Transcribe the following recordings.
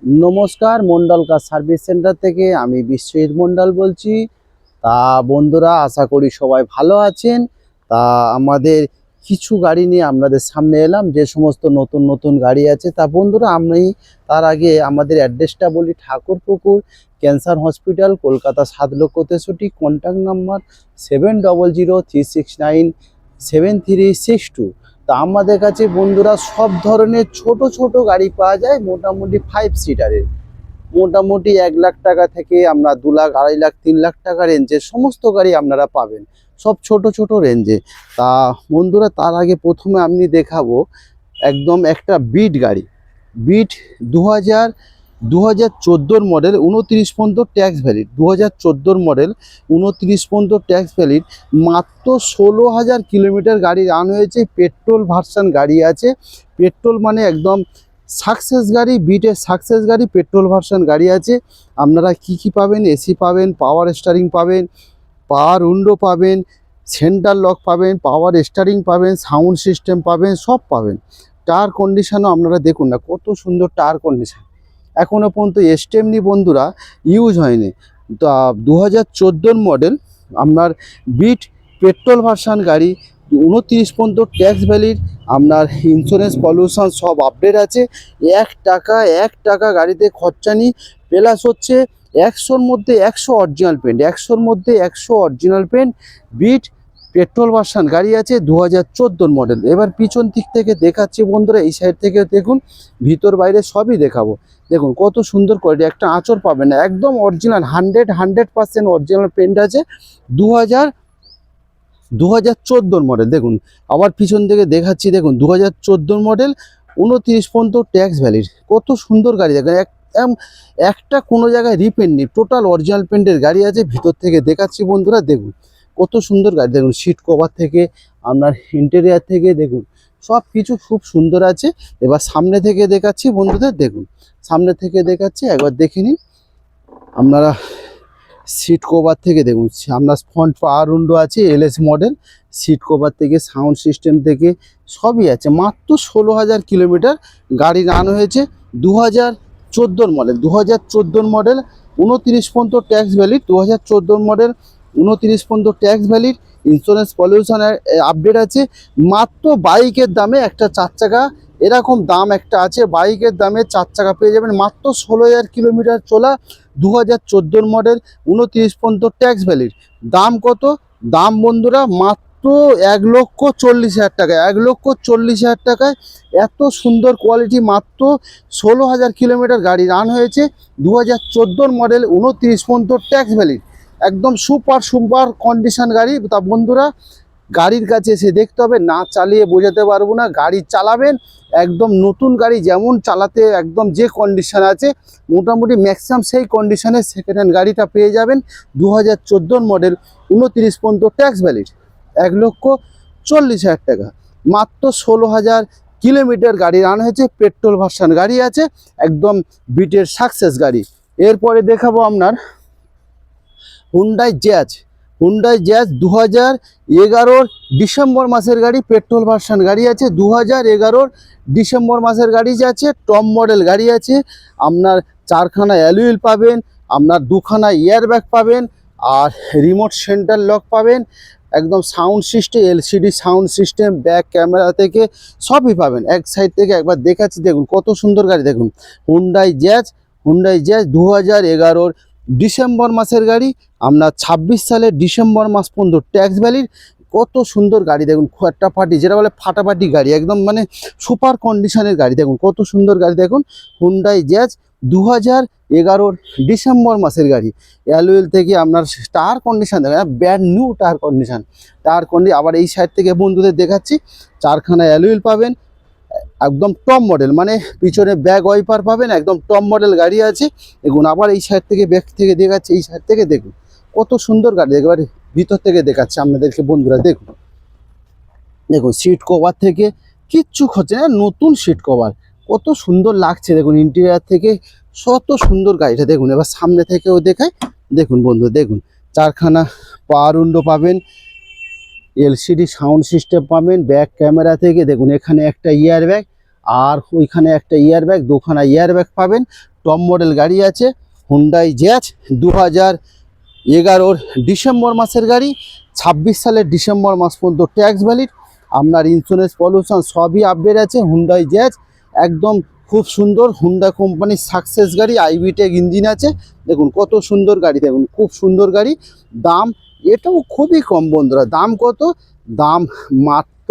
নমস্কার, Mondal car service centre থেকে আমি বিশ্বজিৎ মন্ডল বলছি। তা বন্ধুরা, আশা করি সবাই ভালো আছেন। তা আমাদের কিছু গাড়ি নিয়ে আপনাদের সামনে এলাম, যে সমস্ত নতুন নতুন গাড়ি আছে। তা বন্ধুরা, আমি তার আগে আমাদের অ্যাড্রেসটা বলি। Thakurpukur cancer hospital, Kolkata 7,63,। Contact number 7003697362। তা আমাদের কাছে বন্ধুরা সব ধরনের ছোট ছোট গাড়ি পাওয়া যায়, মোটামুটি 5 সিটারের। মোটামুটি 1 লাখ টাকা থেকে আমরা 2 লাখ, 2.5 লাখ, 3 লাখ টাকা রেঞ্জের সমস্ত গাড়ি আপনারা পাবেন, সব ছোট ছোট রেঞ্জে। তা বন্ধুরা, তার আগে প্রথমে আমি দেখাবো একদম একটা বিট গাড়ি। বিট 2014 মডেল, 29 পর্যন্ত ট্যাক্স ভ্যালিড। 2014 মডেল, 29 পর্যন্ত ট্যাক্স ভ্যালিড। মাত্র 16,000 কিলোমিটার গাড়ি রান হয়েছে। পেট্রোল ভার্সন গাড়ি আছে। পেট্রোল মানে একদম সাকসেস গাড়ি, বিটের সাকসেস গাড়ি, পেট্রোল ভার্সন গাড়ি আছে। আপনারা কি পাবেন? এসি পাবেন, পাওয়ার স্টারিং পাবেন, পাওয়ার উইন্ডো পাবেন, সেন্টার লক পাবেন, পাওয়ার স্টারিং পাবেন, সাউন্ড সিস্টেম পাবেন, সব পাবেন। টায়ার কন্ডিশনও আপনারা দেখুন না, কত সুন্দর টায়ার কন্ডিশন। এখনও পর্যন্ত স্টেপনি বন্ধুরা ইউজ হয়নি। তা 2014 মডেল আপনার বিট পেট্রোল ভার্সান গাড়ি, 29 পর্যন্ত ট্যাক্স ভ্যালিড। আপনার ইন্স্যুরেন্স পলিউশন সব আপডেট আছে। 1 টাকা গাড়িতে খরচা নেই। প্লাস হচ্ছে 100-র মধ্যে 100 অরিজিনাল পেন্ট, 100-র মধ্যে 100 অরিজিনাল পেন্ট। বিট পেট্রোল ভার্সন গাড়ি আছে, 2014 মডেল। এবার পিছন দিক থেকে দেখাচ্ছি বন্ধুরা, এই সাইড থেকে দেখুন, ভিতর বাইরে সবই দেখাবো। দেখুন কত সুন্দর কোয়ালিটি, একটা আঁচড় পাবেন না, একদম অরিজিনাল 100% অরিজিনাল পেন্ট আছে। 2014 মডেল। দেখুন আবার পিছন থেকে দেখাচ্ছি, দেখুন 2014 মডেল, 29 পর্যন্ত ট্যাক্স ভ্যালিড। কত সুন্দর গাড়ি দেখেন, একটা কোনো জায়গায় রিপেন্ট নেই, টোটাল অরিজিনাল পেন্টের গাড়ি আছে। ভিতর থেকে দেখাচ্ছি বন্ধুরা, দেখুন কত সুন্দর গাড়ি। দেখুন সিট কভার থেকে আপনার ইন্টেরিয়ার থেকে দেখুন সব কিছু খুব সুন্দর আছে। এবার সামনে থেকে দেখাচ্ছি বন্ধুদের, দেখুন সামনে থেকে দেখাচ্ছি, একবার দেখে নিন আপনারা। সিট কভার থেকে দেখুন, আপনার ফ্রন্ট পাওয়ার উইন্ডো আছে, এলএস মডেল। সিট কভার থেকে সাউন্ড সিস্টেম থেকে সবই আছে। মাত্র 16,000 কিলোমিটার গাড়ি রান হয়েছে। 2014 মডেল, 2014 মডেল, 29 পর্যন্ত ট্যাক্স ভ্যালিড। 2014 মডেল, 29 পর্যন্ত ট্যাক্স ভ্যালিড। ইন্স্যুরেন্স পলিউশনের আপডেট আছে। মাত্র বাইকের দামে একটা 4 চাকা, এরকম দাম একটা আছে, বাইকের দামে 4 চাকা পেয়ে যাবেন মাত্র 16,000 কিলোমিটার চলা। 2014 মডেল, 29 পর্যন্ত ট্যাক্স ভ্যালিড। দাম কত? দাম বন্ধুরা মাত্র 1,40,000 টাকা। 1,40,000 টাকায় এত সুন্দর কোয়ালিটি, মাত্র 16,000 কিলোমিটার গাড়ি রান হয়েছে। 2014 মডেল, 29 পর্যন্ত ট্যাক্স ভ্যালিড, একদম সুপার কন্ডিশন গাড়ি। তা বন্ধুরা, গাড়ির কাছে এসে দেখতে হবে, না চালিয়ে বোঝাতে পারবো না। গাড়ি চালাবেন, একদম নতুন গাড়ি যেমন চালাতে একদম যে কন্ডিশন আছে মোটামুটি ম্যাক্সিমাম সেই কন্ডিশনে সেকেন্ড হ্যান্ড গাড়িটা পেয়ে যাবেন। 2014 মডেল, 29 পর্যন্ত ট্যাক্স ভ্যালিড, 1,40,000 টাকা। মাত্র 16,000 কিলোমিটার গাড়ি রান হয়েছে। পেট্রোল ভার্সন গাড়ি আছে, একদম বিটের সাকসেস গাড়ি। এরপরে দেখাবো আপনার Hyundai jazz. Hyundai jazz 2011 December মাসের গাড়ি, পেট্রোল ভার্সন গাড়ি আছে। 2011 ডিসেম্বর মাসের গাড়ি আছে, টপ মডেল গাড়ি আছে। আপনার 4খানা অ্যালুইল পাবেন, আপনার 2খানা এয়ারব্যাগ পাবেন, আর রিমোট সেন্টার লক পাবেন। একদম sound system, LCD sound system, back camera থেকে সবই পাবেন। এক সাইড থেকে একবার দেখাচ্ছি, দেখুন কত সুন্দর গাড়ি। দেখুন Hyundai jazz, Hyundai jazz 2011 December মাসের গাড়ি। আপনার 26 সালের ডিসেম্বর মাস পর্যন্ত ট্যাক্স ভ্যালিড। কত সুন্দর গাড়ি দেখুন, ফাটাফাটি, যেটা বলে ফাটাফাটি গাড়ি, একদম মানে সুপার কন্ডিশনের গাড়ি। দেখুন কত সুন্দর গাড়ি। দেখুন হুন্ডাই জ্যাজ 2011 ডিসেম্বর মাসের গাড়ি। অ্যালুয়েল থেকে আপনার টায়ার কন্ডিশন দেখেন, ব্র্যান্ড নিউ টায়ার কন্ডিশন। আবার এই সাইড থেকে বন্ধুদের দেখাচ্ছি, 4খানা অ্যালুয়েল পাবেন, একদম টপ মডেল, মানে পিছনে ব্যাক ওয়াইপার পাবেন, একদম টপ মডেল গাড়ি আছে। দেখুন আবার এই সাইড থেকে ব্যাক থেকে দেখাচ্ছে, এই সাইড থেকে দেখুন কত সুন্দর গাড়ি। একেবারে ভিতর থেকে দেখাচ্ছে আপনাদেরকে বন্ধুরা, দেখুন দেখুন সিট কভার থেকে কিচ্ছু হচ্ছে না, নতুন সিট কভার, কত সুন্দর লাগছে। দেখুন ইন্টেরিয়ার থেকে কত সুন্দর গাড়িটা। দেখুন এবার সামনে থেকেও দেখায়, দেখুন বন্ধু, দেখুন 4খানা পাওয়ার উইন্ডো পাবেন, এলসিডি সাউন্ড সিস্টেম পাবেন। ব্যাক ক্যামেরা থেকে দেখুন এখানে একটা ইয়ার ব্যাগ, আর ওইখানে একটা ইয়ারব্যাগ, দুখানা ইয়ারব্যাগ পাবেন। টপ মডেল গাড়ি আছে, হুন্ডাই জ্যাজ 2011 ডিসেম্বর মাসের গাড়ি, 26 সালের ডিসেম্বর মাস পর্যন্ত ট্যাক্স ভ্যালিড। আপনার ইন্স্যুরেন্স পলিউশন সবই আপডেট আছে। হুন্ডাই জ্যাজ একদম খুব সুন্দর, হুন্ডা কোম্পানির সাকসেস গাড়ি, আইভিটেক ইঞ্জিন আছে। দেখুন কত সুন্দর গাড়ি, দেখুন খুব সুন্দর গাড়ি। দাম এটাও খুবই কম বন্ধুরা। দাম কত? দাম মাত্র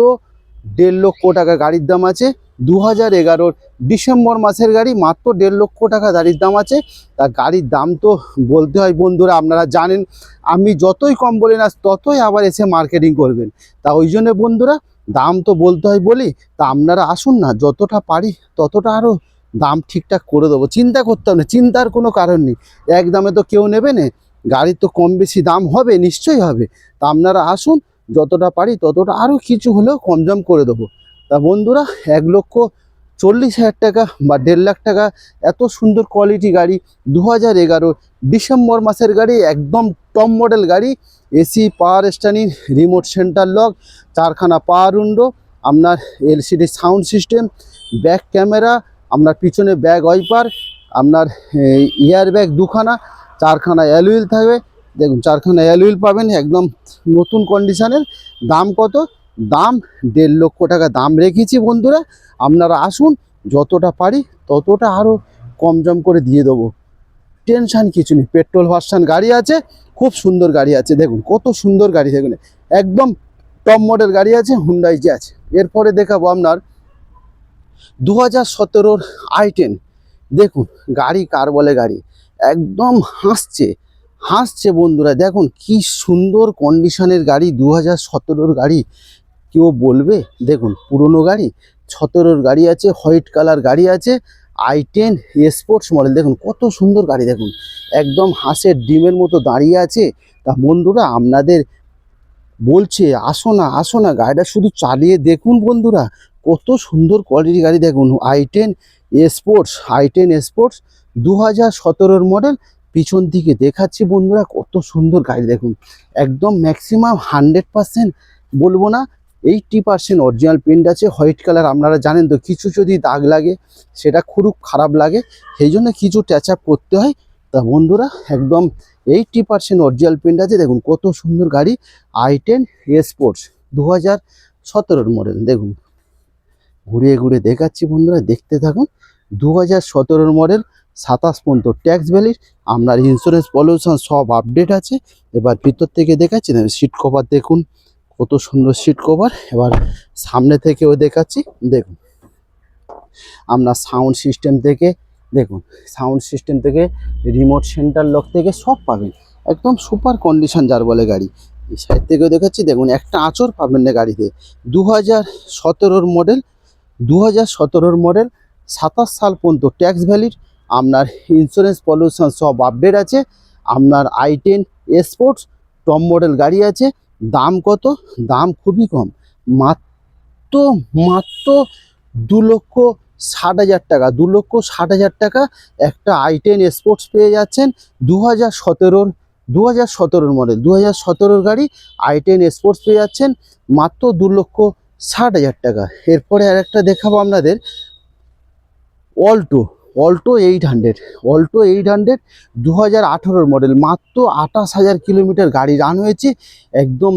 1.5 লক্ষ টাকা গাড়ির দাম আছে। 2011 ডিসেম্বর মাসের গাড়ি, মাত্র 1.5 লক্ষ টাকা গাড়ির দাম আছে। তা গাড়ির দাম তো বলতে হয় বন্ধুরা, আপনারা জানেন আমি যতই কম বলি না ততই আবার এসে মার্কেটিং করবেন। তা ওই জন্য বন্ধুরা দাম তো বলতে হয় বলি। তা আপনারা আসুন না, যতটা পারি ততটা আরও দাম ঠিকঠাক করে দেবো, চিন্তা করতে হবে না, চিন্তার কোনো কারণ নেই। এক দামে তো কেউ নেবে না, গাড়ির তো কম বেশি দাম হবে, নিশ্চয়ই হবে। তা আপনারা আসুন, যতটা পারি ততটা আরও কিছু হলেও কমজম করে দেবো। তা বন্ধুরা 1,40,000 টাকা বা 1.5 লাখ টাকা এত সুন্দর কোয়ালিটি গাড়ি, 2011 ডিসেম্বর মাসের গাড়ি, একদম টপ মডেল গাড়ি। AC, power steering, remote centre lock, 4খানা পাওয়ার উইন্ডো, আপনার LCD sound system, back camera, আপনার পিছনে ব্যাক ওয়াইপার, আপনার ইয়ার ব্যাগ 2খানা, 4খানা অ্যালুইল থাকবে। দেখুন 4খানা অ্যালুইল পাবেন, একদম নতুন কন্ডিশনের। দাম কত? দাম 1.5 লক্ষ টাকা দাম রেখেছি বন্ধুরা। আপনারা আসুন, যতটা পারি ততটা আরও কমজম করে দিয়ে দেবো, টেনশান কিছু নেই। পেট্রোল ভার্সন গাড়ি আছে, খুব সুন্দর গাড়ি আছে। দেখুন কত সুন্দর গাড়ি, দেখুন একদম টপ মডেল গাড়ি আছে, হুন্ডাই জ্যাজ। এরপরে দেখাবো আপনার 2017 i10। দেখুন গাড়ি কার বলে গাড়ি, একদম হাসছে হাসছে বন্ধুরা। দেখুন কি সুন্দর কন্ডিশনের গাড়ি, 2017 গাড়ি, কেউ বলবে? দেখুন পুরনো গাড়ি, 17 গাড়ি আছে, হোয়াইট কালার গাড়ি আছে, i10 স্পোর্টস মডেল। দেখুন কত সুন্দর গাড়ি, দেখুন একদম হাঁসের ডিমের মতো দাঁড়িয়ে আছে। তা বন্ধুরা আপনাদের বলছে আসো না আসো না, গাড়িটা শুধু চালিয়ে দেখুন বন্ধুরা, কত সুন্দর কোয়ালিটি গাড়ি। দেখুন i10 sports, i10 sports 2017 model. পিছন দিকে দেখাচ্ছি বন্ধুরা, কত সুন্দর গাড়ি। দেখুন একদম ম্যাক্সিমাম 100% বলবো না, 80% অরিজিনাল পেন্ট আছে, হোয়াইট কালার। আপনারা জানেন তো কিছু যদি দাগ লাগে সেটা খুব খারাপ লাগে, সেই জন্য কিছু টাচ আপ করতে হয়। তা বন্ধুরা একদম 80% অরিজিনাল পেন্ট আছে। দেখুন কত সুন্দর গাড়ি, i10 স্পোর্টস 2017 মডেল। দেখুন ঘুরিয়ে ঘুরিয়ে দেখাচ্ছি বন্ধুরা, দেখতে থাকুন। 2017 মডেল, 27 পর্যন্ত ট্যাক্স ভ্যালিড। আপনার ইন্স্যুরেন্স পলিউশন সব আপডেট আছে। এবার ভিতর থেকে দেখাচ্ছি, সিট কভার দেখুন কত সুন্দর সিট কভার। এবার সামনে থেকেও দেখাচ্ছি, দেখুন আপনার সাউন্ড সিস্টেম থেকে, দেখুন সাউন্ড সিস্টেম থেকে, রিমোট সেন্টার লক থেকে সব পাবেন, একদম সুপার কন্ডিশন যার বলে গাড়ি। এই সাইড থেকেও দেখাচ্ছি, দেখুন একটা আঁচড় পাবেন না গাড়িতে। 2017 মডেল, 2017 মডেল, 27 সাল পর্যন্ত ট্যাক্স ভ্যালিড। আপনার ইন্স্যুরেন্স পলিউশন সব আপডেট আছে। আপনার i10 স্পোর্টস টপ মডেল গাড়ি আছে। দাম কত? দাম খুবই কম, মাত্র মাত্র 2,60,000 টাকা, 2,60,000 টাকা একটা i10 স্পোর্টস পেয়ে যাচ্ছেন। 2017 মডেল, 2017 গাড়ি, i10 স্পোর্টস পেয়ে যাচ্ছেন মাত্র 2,60,000 টাকা। এরপরে আরেকটা দেখাবো আপনাদের, অল্টো, অল্টো 800, অল্টো 800 2018 মডেল, মাত্র 28,000 কিলোমিটার গাড়ি রান হয়েছে, একদম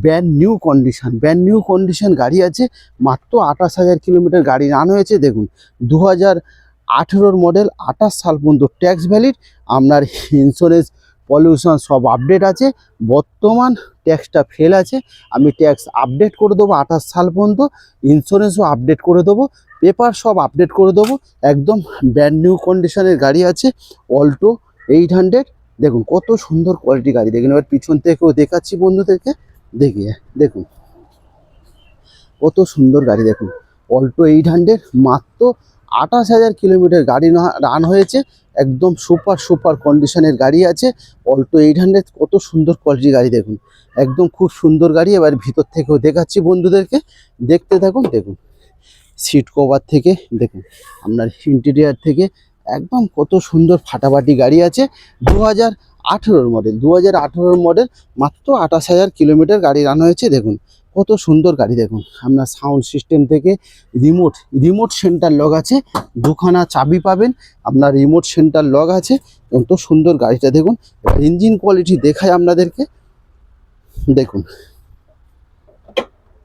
brand new condition, brand new condition গাড়ি আছে, মাত্র 28,000 কিলোমিটার গাড়ি রান হয়েছে। দেখুন 2018 মডেল, 28 সাল পর্যন্ত ট্যাক্স ভ্যালিড। আপনার ইন্স্যুরেন্স পলিউশন সব আপডেট আছে। বর্তমান ট্যাক্সটা ফেল আছে, আমি ট্যাক্স আপডেট করে দেবো 28 সাল পর্যন্ত, ইন্স্যুরেন্সও আপডেট করে দেবো, পেপার সব আপডেট করে দেবো। একদম ব্র্যান্ড নিউ কন্ডিশনের গাড়ি আছে, অল্টো 800। দেখুন কত সুন্দর কোয়ালিটি গাড়ি। দেখুন এবার পিছন থেকেও দেখাচ্ছি বন্ধুদেরকে, দেখিয়ে দেখুন কত সুন্দর গাড়ি। দেখুন অল্টো 800, মাত্র 28,000 কিলোমিটার গাড়ি রান হয়েছে, একদম সুপার সুপার কন্ডিশনের গাড়ি আছে। অল্টো 800 কত সুন্দর কোয়ালিটি গাড়ি, দেখুন একদম খুব সুন্দর গাড়ি। এবার ভিতর থেকেও দেখাচ্ছি বন্ধুদেরকে, দেখতে থাকুন। দেখুন সিট কভার থেকে, দেখুন আপনার ইন্টেরিয়ার থেকে, একদম কত সুন্দর ফাটাফাটি গাড়ি আছে। 2018 মডেল, 2018 মডেল, মাত্র 28,000 কিলোমিটার গাড়ি রান হয়েছে। দেখুন কত সুন্দর গাড়ি দেখুন। আপনার সাউন্ড সিস্টেম থেকে রিমোট সেন্টার লক আছে, দুখানা চাবি পাবেন, আপনার রিমোট সেন্টার লক আছে। কত সুন্দর গাড়িটা দেখুন। ইঞ্জিন কোয়ালিটি দেখায় আপনাদেরকে, দেখুন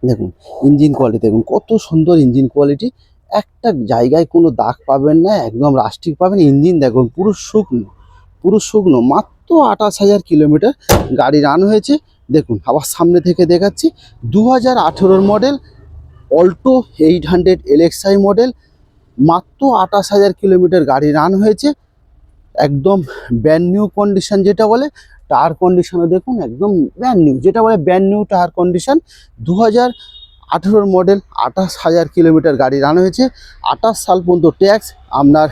দেখুন ইঞ্জিন কোয়ালিটি দেখুন, কত সুন্দর ইঞ্জিন কোয়ালিটি। একটা জায়গায় কোনো দাগ পাবেন না, একদম রাস্টিক পাবেন। ইঞ্জিন দেখুন পুরো শুকনো। মাত্র 28,000 কিলোমিটার গাড়ি রান হয়েছে। দেখুন আবার সামনে থেকে দেখাচ্ছি, 2018 মডেল অল্টো 800 LXI মডেল, মাত্র 28,000 কিলোমিটার গাড়ি রান হয়েছে। একদম ব্র্যান্ড নিউ কন্ডিশন যেটা বলে, টায়ার কন্ডিশনও দেখুন একদম ব্র্যান্ড নিউ, যেটা বলে brand new tyre condition. 2018 model, 28,000 kilometre গাড়ি রান হয়েছে। 28 সাল পর্যন্ত ট্যাক্স। আপনার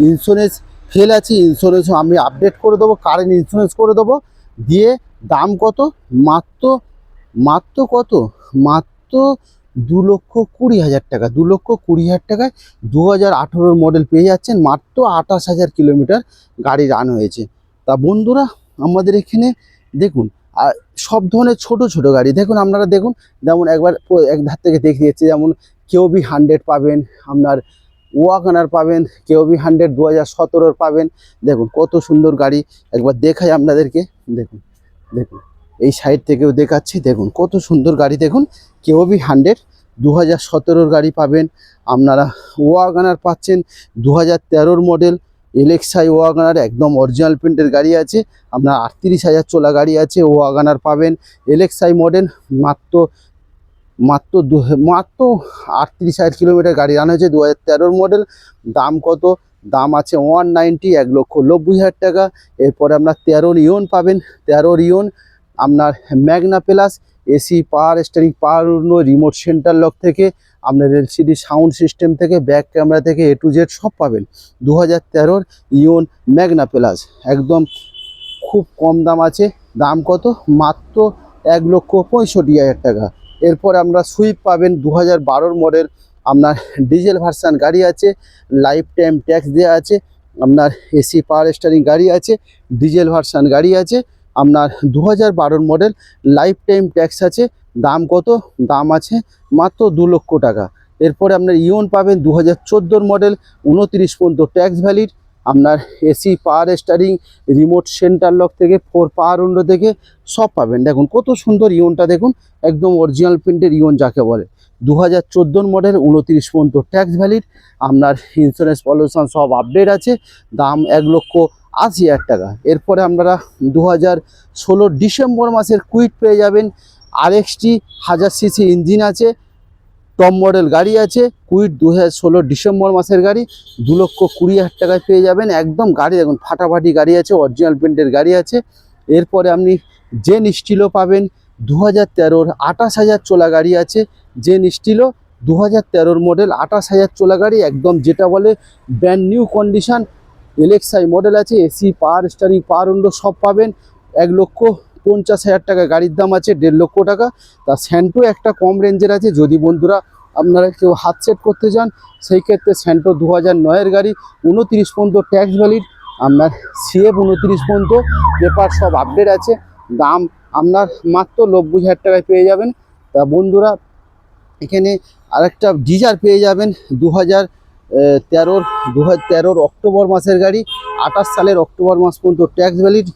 ইন্স্যুরেন্স ফেল আছে, ইন্স্যুরেন্সও আমি আপডেট করে দেবো, কারেন্ট ইন্স্যুরেন্স করে দেবো। দিয়ে দাম কত? মাত্র কত? মাত্র 2,20,000 টাকা। 2,20,000 টাকায় 2018 মডেল পেয়ে যাচ্ছেন। মাত্র 28,000 কিলোমিটার গাড়ি রান হয়েছে। তা বন্ধুরা, আমাদের এখানে দেখুন আর সব ধরনের ছোট গাড়ি দেখুন, আপনারা দেখুন। যেমন একবার এক ধার থেকে দেখিয়ে দিচ্ছি, যেমন KOB 100 পাবেন, আপনার ওয়াগনার পাবেন, KOB 100 2017 পাবেন। দেখুন কত সুন্দর গাড়ি, একবার দেখাই আপনাদেরকে। দেখুন এই সাইড থেকেও দেখাচ্ছি, দেখুন কত সুন্দর গাড়ি দেখুন। KOB 100 2017 গাড়ি পাবেন আপনারা। ওয়াগনার পাচ্ছেন 2013 মডেল LXI ওয়াগনার, একদম অরিজিনাল প্রিন্টের গাড়ি আছে। আপনার 38,000 চলা গাড়ি আছে, ওয়াগনার পাবেন। LXI মডেল মাত্র 38,000 কিলোমিটার গাড়ি রান হয়েছে, 2013 মডেল। দাম কত? দাম আছে 190, 1,90,000 টাকা। এরপরে আপনার 13 ইয়ন পাবেন। 13 ইয়ন আপনার Magna plus, AC power steering, power remote centre lock থেকে, আপনার LCD সাউন্ড সিস্টেম থেকে, ব্যাক ক্যামেরা থেকে A to Z সব পাবেন। 2013 ইয়ন ম্যাগনা প্লাস, একদম খুব কম দাম আছে। দাম কত? মাত্র 1,65,000 টাকা। এরপর আমরা সুইফট পাবেন, 2012 মডেল, আপনার ডিজেল ভার্সান গাড়ি আছে, লাইফ টাইম ট্যাক্স দেওয়া আছে। আপনার AC পাওয়ার স্টিয়ারিং গাড়ি আছে, ডিজেল ভার্সান গাড়ি আছে। আপনার 2012 মডেল, লাইফ টাইম ট্যাক্স আছে। দাম কত? দাম আছে মাত্র 2 লক্ষ টাকা। এরপরে আপনার ইয়ন পাবেন 2014 মডেল, 29 পর্যন্ত ট্যাক্স ভ্যালিড। আপনার AC power steering, remote centre lock থেকে, 4 পাওয়ার উইন্ডো থেকে সব পাবেন। দেখুন কত সুন্দর ইয়নটা দেখুন, একদম অরিজিনাল প্রিন্টের ইয়ন যাকে বলে। 2014 মডেল, 29 পর্যন্ত ট্যাক্স ভ্যালিড। আপনার ইন্স্যুরেন্স পলিউশন সব আপডেট আছে। দাম 1,80,000 টাকা। এরপরে আপনারা 2016 ডিসেম্বর মাসের কুইট পেয়ে যাবেন। RXT 1000 cc ইঞ্জিন আছে, টপ মডেল গাড়ি আছে। কুইট 2016 ডিসেম্বর মাসের গাড়ি, 2,20,000 টাকায় পেয়ে যাবেন। একদম গাড়ি দেখুন ফাটাফাটি গাড়ি আছে, অরিজিনাল প্রিন্টের গাড়ি আছে। এরপরে আপনি জেন স্টিলও পাবেন, 2013 28,000 চলা গাড়ি আছে। জেন স্টিলও 2013 মডেল, 28,000 চলা গাড়ি, একদম যেটা বলে brand new condition. LXI model আছে, AC power steering, power window সব পাবেন। 1,50,000 টাকা গাড়ির দাম আছে, 1.5 লক্ষ টাকা। তা স্যান্টো একটা কম রেঞ্জের আছে, যদি বন্ধুরা আপনারা কেউ হাত সেট করতে চান সেই ক্ষেত্রে স্যান্টো 2009-এর গাড়ি, 29 পর্যন্ত ট্যাক্স ভ্যালিড। আপনার CF 29 পর্যন্ত, পেপার সব আপডেট আছে। দাম আপনার মাত্র 90,000 টাকায় পেয়ে যাবেন। তা বন্ধুরা, এখানে আরেকটা ডিজার পেয়ে যাবেন, 2013 অক্টোবর মাসের গাড়ি, 28 সালের অক্টোবর মাস পর্যন্ত ট্যাক্স ভ্যালিড।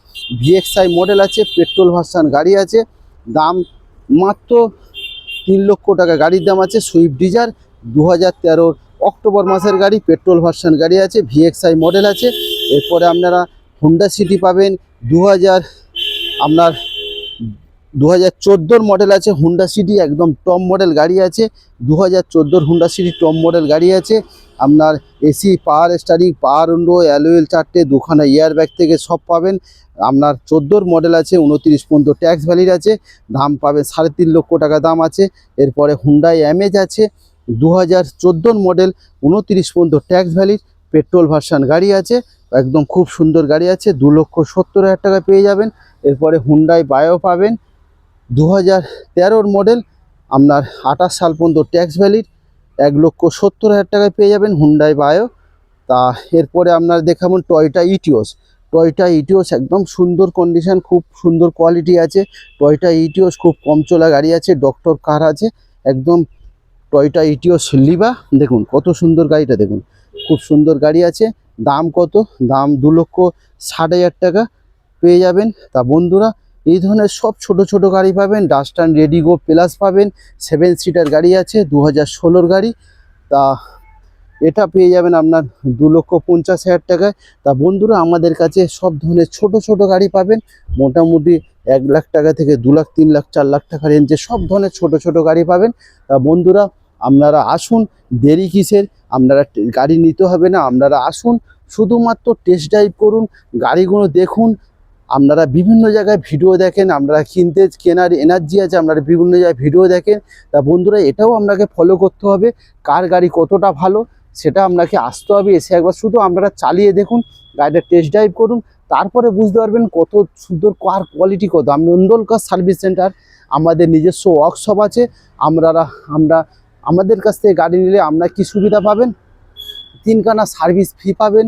VXI মডেল আছে, পেট্রোল ভার্সান গাড়ি আছে। দাম মাত্র 3 লক্ষ টাকা গাড়ির দাম আছে। সুইফট ডিজার 2013 অক্টোবর মাসের গাড়ি, পেট্রোল ভার্সান গাড়ি আছে, VXI মডেল আছে। এরপরে আপনারা হুন্ডা সিটি পাবেন, 2014 মডেল আছে হুন্ডা সিটি, একদম টপ মডেল গাড়ি আছে। 2014 হুন্ডা সিটি টপ মডেল গাড়ি আছে। আপনার AC power steering, power window, alloy wheel চারটে, দুখানা এয়ার ব্যাগ থেকে সব পাবেন। আপনার 14 মডেল আছে, 29 পর্যন্ত ট্যাক্স ভ্যালিড আছে। দাম পাবেন 3.5 লক্ষ টাকা দাম আছে। এরপরে হুন্ডাই অ্যামেজ আছে, 2014 মডেল, 29 পর্যন্ত ট্যাক্স ভ্যালিড, পেট্রোল ভার্সান গাড়ি আছে। একদম খুব সুন্দর গাড়ি আছে, 2,70,000 টাকা পেয়ে যাবেন। এরপরে হুন্ডাই বায়ো পাবেন, 2013 মডেল, আপনার 28 সাল পর্যন্ত ট্যাক্স ভ্যালিড, 1,70,000 টাকায় পেয়ে যাবেন হুন্ডাই বায়ো। তা এরপরে আপনার দেখাবেন টয়োটা ইটিওস। টয়োটা ইটিওস একদম সুন্দর কন্ডিশন, খুব সুন্দর কোয়ালিটি আছে। টয়োটা ইটিওস খুব কম চলা গাড়ি আছে, ডক্টর কার আছে একদম। টয়োটা ইটিওস লিভা দেখুন কত সুন্দর গাড়িটা, দেখুন খুব সুন্দর গাড়ি আছে। দাম কত? দাম 2,60,000 টাকা পেয়ে যাবেন। তা বন্ধুরা এই ধরনের সব ছোট ছোট গাড়ি পাবেন। ডাস্টান রেডিগো প্লাস পাবেন, 7 সিটার গাড়ি আছে 2016 গাড়ি। তা এটা পেয়ে যাবেন আপনার 2,50,000 টাকায়। তা বন্ধুরা আমাদের কাছে সব ধরনের ছোট ছোট গাড়ি পাবেন, মোটামুটি 1 লাখ টাকা থেকে 2 লাখ 3 লাখ 4 লাখ টাকা রেঞ্জে সব ধরনের ছোট ছোট গাড়ি পাবেন। তা বন্ধুরা আপনারা আসুন, দেরি কিসের? আপনারা গাড়ি নিতে হবে না, আপনারা আসুন, শুধুমাত্র টেস্ট ড্রাইভ করুন, গাড়িগুলো দেখুন। আপনারা বিভিন্ন জায়গায় ভিডিও দেখেন, আপনারা কেনার এনার্জি আছে, আপনারা বিভিন্ন জায়গায় ভিডিও দেখেন। তা বন্ধুরা এটাও আপনাকে ফলো করতে হবে, কার গাড়ি কতটা ভালো সেটা আপনাকে আসতে হবে, এসে একবার শুধু আপনারা চালিয়ে দেখুন, গাড়িটা টেস্ট ড্রাইভ করুন, তারপরে বুঝতে পারবেন কত সুন্দর কার কোয়ালিটি কত। নন্দন কার সার্ভিস সেন্টার, আমাদের নিজস্ব ওয়ার্কশপ আছে। আমরা আমাদের কাছ থেকে গাড়ি নিলে আপনারা কি সুবিধা পাবেন? 3খানা সার্ভিস ফি পাবেন,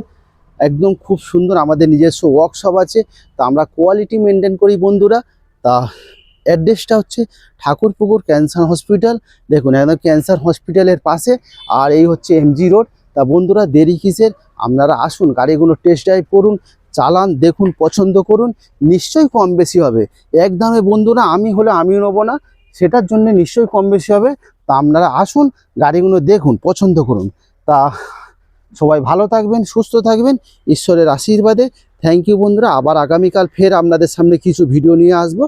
একদম খুব সুন্দর। আমাদের নিজস্ব ওয়ার্কশপ আছে, তা আমরা কোয়ালিটি মেনটেন করি বন্ধুরা। তা অ্যাড্রেসটা হচ্ছে ঠাকুরপুকুর ক্যান্সার হসপিটাল, দেখুন একদম ক্যান্সার হসপিটালের পাশে, আর এই হচ্ছে MG রোড। তা বন্ধুরা দেরি কিসের? আপনারা আসুন, গাড়িগুলো টেস্ট ড্রাইভ করুন, চালান, দেখুন, পছন্দ করুন, নিশ্চয়ই কম বেশি হবে। এক দামে বন্ধুরা আমি হলে আমিও নেবো না, সেটার জন্য নিশ্চয়ই কম বেশি হবে। তা আপনারা আসুন, গাড়িগুলো দেখুন, পছন্দ করুন। তা সবাই ভালো থাকবেন, সুস্থ থাকবেন, ঈশ্বরের আশীর্বাদে। থ্যাংক ইউ বন্ধুরা। আবার আগামীকাল ফের আপনাদের সামনে কিছু ভিডিও নিয়ে আসবো।